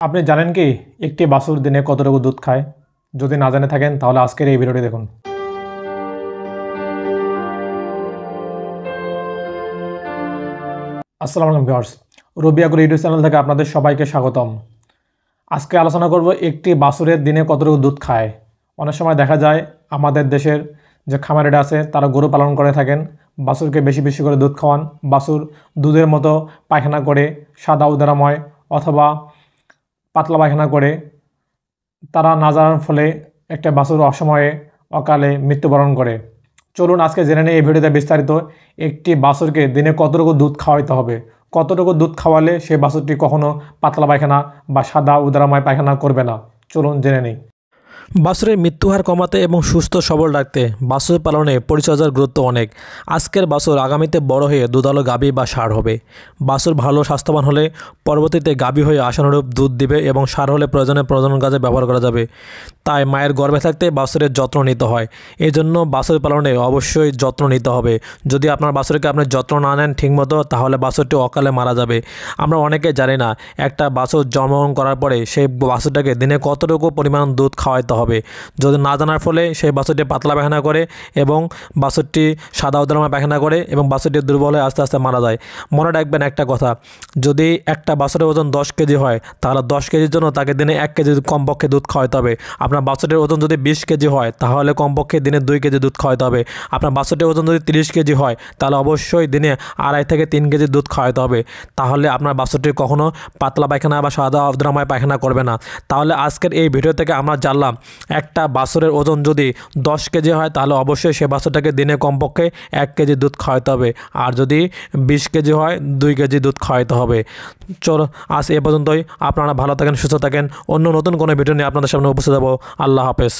আপনি জানেন কি একটি বাছুর দিনে কতটুকু দুধ খায়? যদি না জেনে থাকেন তাহলে আজকের এই ভিডিওটি দেখুন। আসসালামু আলাইকুম ভিউয়ার্স, রবি আগ্রো ইউটিউব চ্যানেল থেকে আপনাদের সবাইকে স্বাগতম। আজকে আলোচনা করব একটি বাছুরের দিনে কতটুকু দুধ খায়। অনেক সময় দেখা যায় আমাদের দেশের যে খামারিরা আছে তারা গরু পালন করে থাকেন, বাছুরকে বেশি বেশি করে দুধ খাওয়ান। বাছুর দুধের মতো পায়খানা করে, সাদা উদারাময় অথবা পাতলা পায়খানা করে, তারা না জানার ফলে একটা বাছুর অসময়ে অকালে মৃত্যুবরণ করে। চলুন আজকে জেনে নিই এই ভিডিওতে বিস্তারিত একটি বাছুরকে দিনে কতটুকু দুধ খাওয়াইতে হবে, কতটুকু দুধ খাওয়ালে সেই বাছুরটি কখনো পাতলা পায়খানা বা সাদা উদারাময় পায়খানা করবে না। চলুন জেনে নিই। বাছুরের মৃত্যুহার কমাতে এবং সুস্থ সবল রাখতে বাছুর পালনে পরিচর্যার গুরুত্ব অনেক। আজকের বাছুর আগামীতে বড় হয়ে দুধালো গাভী বা ষাঁড় হবে। বাছুর ভালো স্বাস্থ্যবান হলে পরবর্তীতে গাভী হয়ে আশানুরূপ দুধ দিবে এবং ষাঁড় হলে প্রয়োজনে প্রজনন কাজে ব্যবহার করা যাবে। তাই মায়ের গর্ভে থাকতে বাছুরের যত্ন নিতে হয়। এই জন্য বাছুর পালনে অবশ্যই যত্ন নিতে হবে। যদি আপনার বাছুরকে আপনি যত্ন না নেন ঠিকমতো, তাহলে বাছুরটি অকালে মারা যাবে। আমরা অনেকে জানি না একটা বাছুর জন্মগ্রহণ করার পরে সেই বাছুরটাকে দিনে কতটুকু পরিমাণ দুধ খাওয়াইতে হবে। যদি না জানার ফলে সেই বাছুরটি পাতলা পায়খানা করে এবং বাছুরটি সাদা উদারময় পায়খানা করে এবং বাছুরটি দুর্বল হয়ে আস্তে আস্তে মারা যায়। মনে রাখবেন একটা কথা, যদি একটা বাছুরের ওজন 10 কেজি হয় তাহলে 10 কেজির জন্য তাকে দিনে 1 কেজি কমপক্ষে দুধ খাওয়াতে হবে। আপনার বাছুরের ওজন যদি 20 কেজি হয় তাহলে কমপক্ষে দিনে 2 কেজি দুধ খাওয়াতে হবে। আপনার বাছুরটির ওজন যদি 30 কেজি হয় তাহলে অবশ্যই দিনে 2.5 থেকে 3 কেজি দুধ খাওয়াতে হবে। তাহলে আপনার বাছুরটি কখনো পাতলা পায়খানা বা সাদা উদারময় পায়খানা করবে না। তাহলে আজকের এই ভিডিও থেকে আমরা জানলাম একটা বাছুরের ওজন যদি 10 কেজি হয় তাহলে অবশ্যই সে বাছুরটাকে দিনে কমপক্ষে 1 কেজি দুধ খাওয়াতে হবে। আর যদি 20 কেজি হয় 2 কেজি দুধ খাওয়াতে হবে। চলো আজ এ পর্যন্তই। আপনারা ভালো থাকেন, সুস্থ থাকেন। অন্য নতুন কোনো ভিডিও নিয়ে আপনাদের সামনে উপস্থিত হব। আল্লাহ হাফেজ।